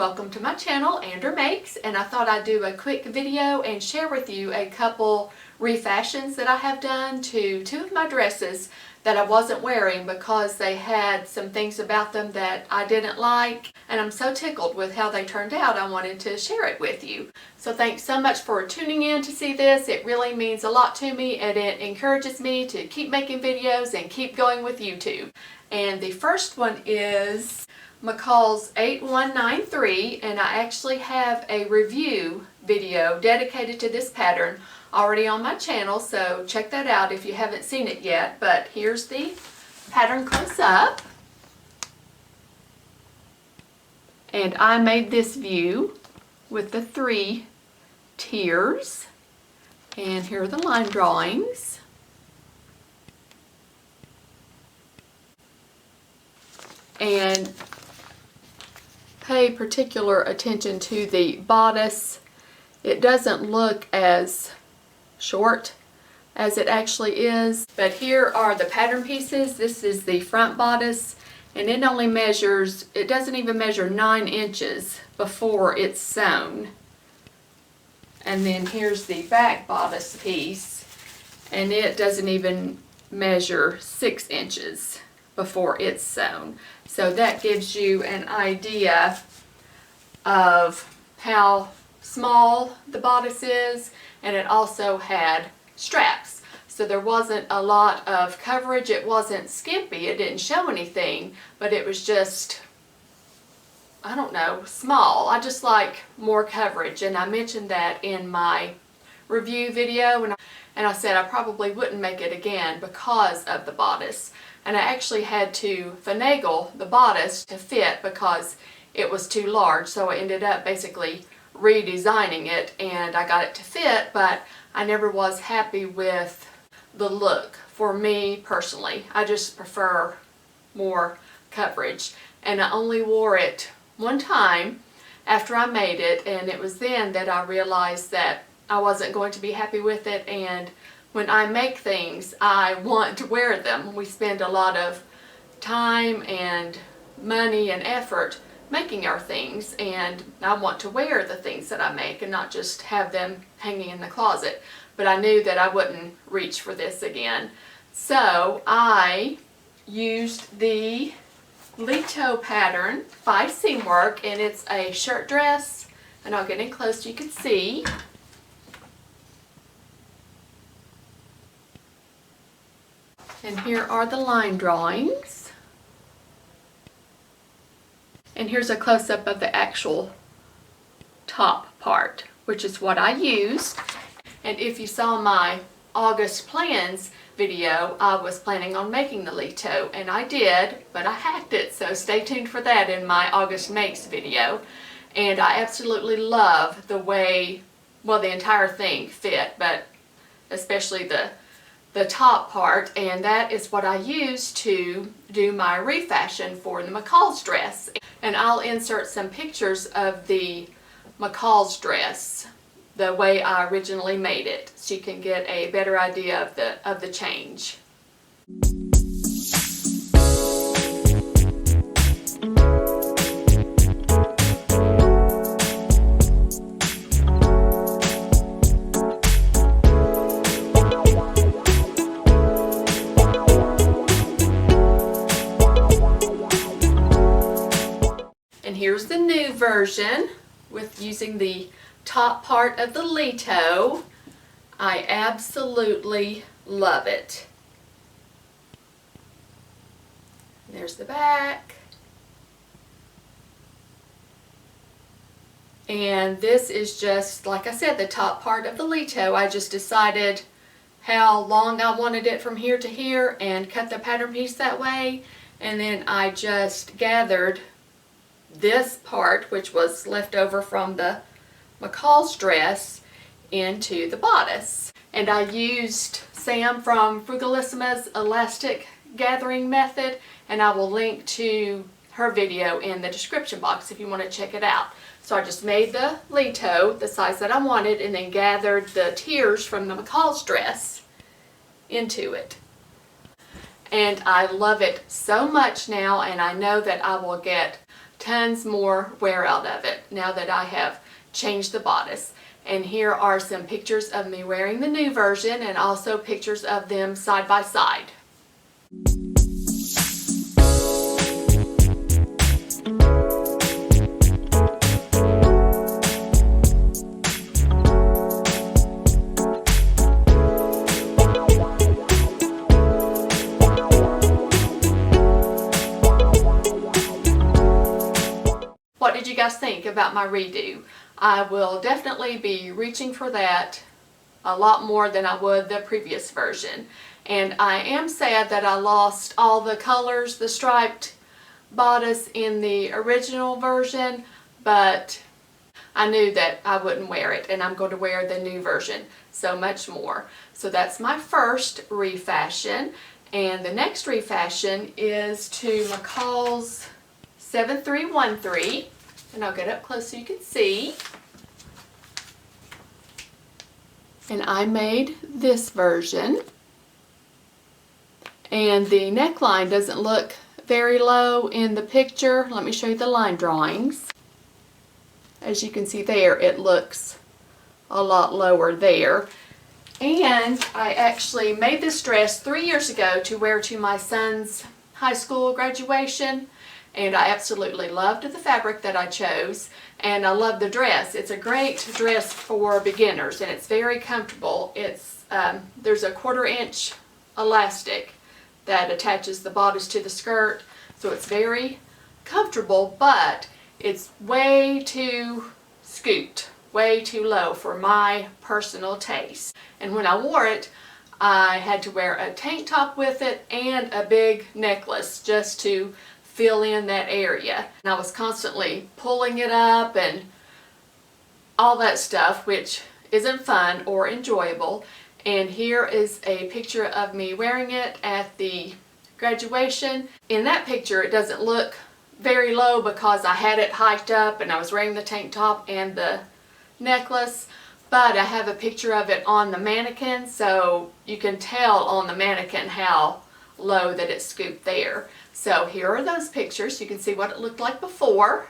welcome to my channel, Andrew Makes, and I thought I'd do a quick video and share with you a couple refashions that I have done to two of my dresses that I wasn't wearing because they had some things about them that I didn't like, and I'm so tickled with how they turned out I wanted to share it with you. So thanks so much for tuning in to see this. It really means a lot to me and it encourages me to keep making videos and keep going with YouTube. And the first one is McCall's 8193, and I actually have a review video dedicated to this pattern already on my channel, so check that out if you haven't seen it yet. But here's the pattern close up, and I made this view with the 3 tiers, and here are the line drawings. And pay particular attention to the bodice. It doesn't look as short as it actually is, but here are the pattern pieces. This is the front bodice, and it only measures, it doesn't even measure 9 inches before it's sewn. And then here's the back bodice piece, and it doesn't even measure 6 inches before it's sewn. So that gives you an idea of how small the bodice is, and it also had straps. So there wasn't a lot of coverage. It wasn't skimpy, it didn't show anything, but it was just, I don't know, small. I just like more coverage, and I mentioned that in my review video, and I said I probably wouldn't make it again because of the bodice. And I actually had to finagle the bodice to fit because it was too large, so I ended up basically redesigning it, and I got it to fit, but I never was happy with the look. For me personally, I just prefer more coverage, and I only wore it one time after I made it, and it was then that I realized that I wasn't going to be happy with it. And when I make things, I want to wear them. We spend a lot of time and money and effort making our things, and I want to wear the things that I make and not just have them hanging in the closet. But I knew that I wouldn't reach for this again. So I used the Leto pattern by Seam Work, and it's a shirt dress, and I'll get in close so you can see. And here are the line drawings. And here's a close-up of the actual top part, which is what I used. And if you saw my August plans video, I was planning on making the Leto, and I did, but I hacked it, so stay tuned for that in my August Makes video. And I absolutely love the way, well, the entire thing fit, but especially the top part, and that is what I used to do my refashion for the McCall's dress. And I'll insert some pictures of the McCall's dress the way I originally made it, so you can get a better idea of the change. Here's the new version with using the top part of the Leto. I absolutely love it. There's the back. And this is just, like I said, the top part of the Leto. I just decided how long I wanted it from here to here and cut the pattern piece that way. And then I just gathered this part, which was left over from the McCall's dress, into the bodice. And I used Sam from Frugalissima's elastic gathering method, and I will link to her video in the description box if you want to check it out. So I just made the Leto the size that I wanted, and then gathered the tiers from the McCall's dress into it. And I love it so much now, and I know that I will get tons more wear out of it now that I have changed the bodice. And here are some pictures of me wearing the new version and also pictures of them side by side. What did you guys think about my redo? I will definitely be reaching for that a lot more than I would the previous version. And I am sad that I lost all the colors, the striped bodice in the original version, but I knew that I wouldn't wear it, and I'm going to wear the new version so much more. So that's my first refashion, and the next refashion is to McCall's 7313, and I'll get up close so you can see. And I made this version, and the neckline doesn't look very low in the picture. Let me show you the line drawings. As you can see there, it looks a lot lower there. And I actually made this dress 3 years ago to wear to my son's high school graduation, and I absolutely loved the fabric that I chose, and I love the dress. It's a great dress for beginners, and it's very comfortable. It's there's a 1/4 inch elastic that attaches the bodice to the skirt, so it's very comfortable, but it's way too scooped, way too low for my personal taste. And when I wore it, I had to wear a tank top with it and a big necklace just to fill in that area. And I was constantly pulling it up and all that stuff, which isn't fun or enjoyable. And here is a picture of me wearing it at the graduation. In that picture, it doesn't look very low because I had it hiked up and I was wearing the tank top and the necklace, but I have a picture of it on the mannequin, so you can tell on the mannequin how low that it's scooped there. So here are those pictures. You can see what it looked like before.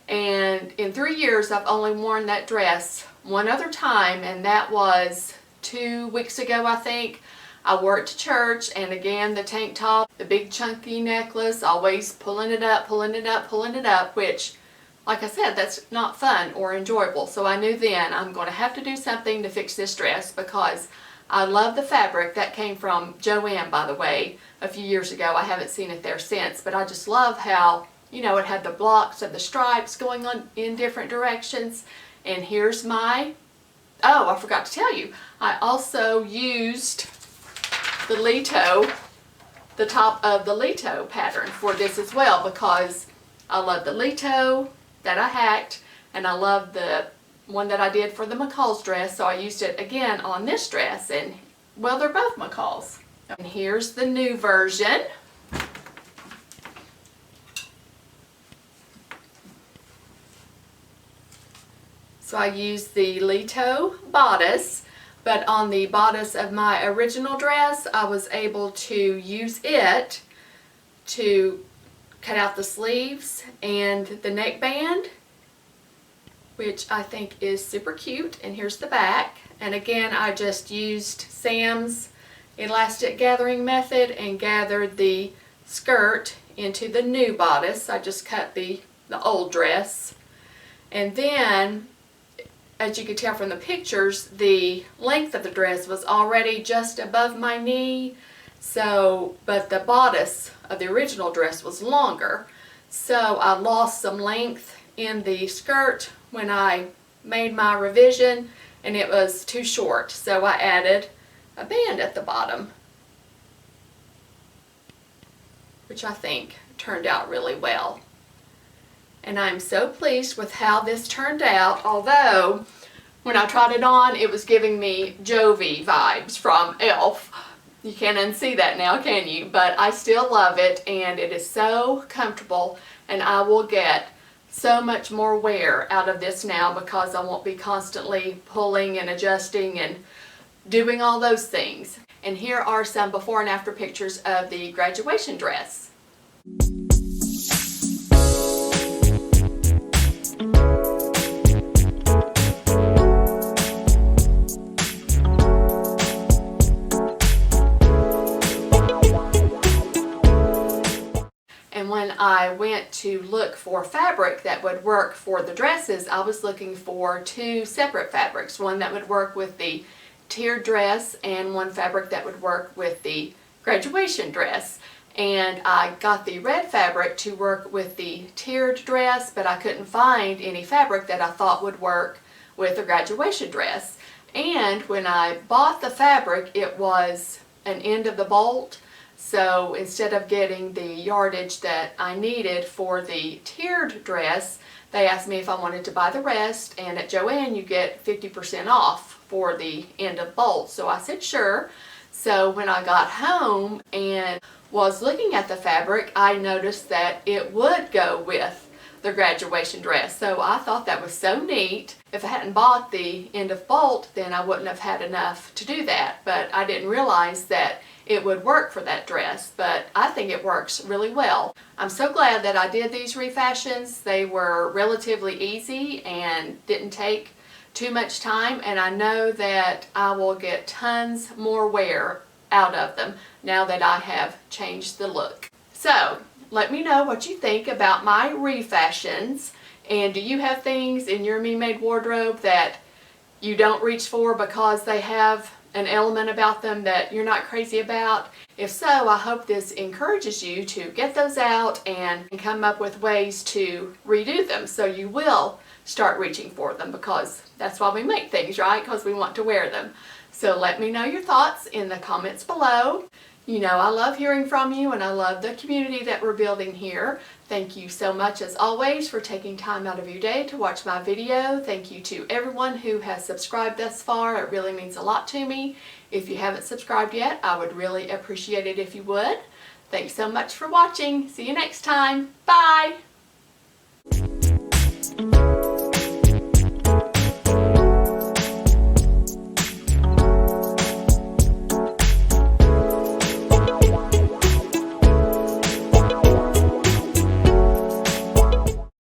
And in 3 years, I've only worn that dress one other time, and that was 2 weeks ago, I think. I wore it to church, and again, the tank top, the big chunky necklace, always pulling it up, pulling it up, pulling it up, which, like I said, that's not fun or enjoyable. So I knew then I'm going to have to do something to fix this dress because I love the fabric. That came from Joanne, by the way, a few years ago. I haven't seen it there since, but I just love how, you know, it had the blocks of the stripes going on in different directions. And here's my, oh, I forgot to tell you, I also used the Leto, the top of the Leto pattern for this as well, because I love the Leto that I hacked, and I love the one that I did for the McCall's dress, so I used it again on this dress, and well, they're both McCall's. And here's the new version. So I used the Leto bodice, but on the bodice of my original dress, I was able to use it to cut out the sleeves and the neckband, which I think is super cute. And here's the back. And again, I just used Sam's elastic gathering method and gathered the skirt into the new bodice. I just cut the old dress. And then, as you can tell from the pictures, the length of the dress was already just above my knee, but the bodice of the original dress was longer. So I lost some length in the skirt when I made my revision, and it was too short. So I added a band at the bottom, which I think turned out really well. And I'm so pleased with how this turned out, although when I tried it on, it was giving me Jovi vibes from Elf. You can't unsee that now, can you? But I still love it, and it is so comfortable, and I will get so much more wear out of this now because I won't be constantly pulling and adjusting and doing all those things. And here are some before and after pictures of the graduation dress. And when I went to look for fabric that would work for the dresses, I was looking for two separate fabrics. One that would work with the tiered dress and one fabric that would work with the graduation dress. And I got the red fabric to work with the tiered dress, but I couldn't find any fabric that I thought would work with the graduation dress. And when I bought the fabric, it was an end of the bolt. So instead of getting the yardage that I needed for the tiered dress, they asked me if I wanted to buy the rest, and at Joann you get 50% off for the end of bolt. So I said sure. So when I got home and was looking at the fabric, I noticed that it would go with the graduation dress. So I thought that was so neat. If I hadn't bought the end of bolt, then I wouldn't have had enough to do that. But I didn't realize that it would work for that dress, but I think it works really well. I'm so glad that I did these refashions. They were relatively easy and didn't take too much time, and I know that I will get tons more wear out of them now that I have changed the look. So let me know what you think about my refashions, and do you have things in your Me-Made wardrobe that you don't reach for because they have an element about them that you're not crazy about? If so, I hope this encourages you to get those out and come up with ways to redo them so you will start reaching for them, because that's why we make things, right? Because we want to wear them. So let me know your thoughts in the comments below. You know I love hearing from you, and I love the community that we're building here. Thank you so much as always for taking time out of your day to watch my video. Thank you to everyone who has subscribed thus far. It really means a lot to me. If you haven't subscribed yet, I would really appreciate it if you would. Thanks so much for watching. See you next time. Bye!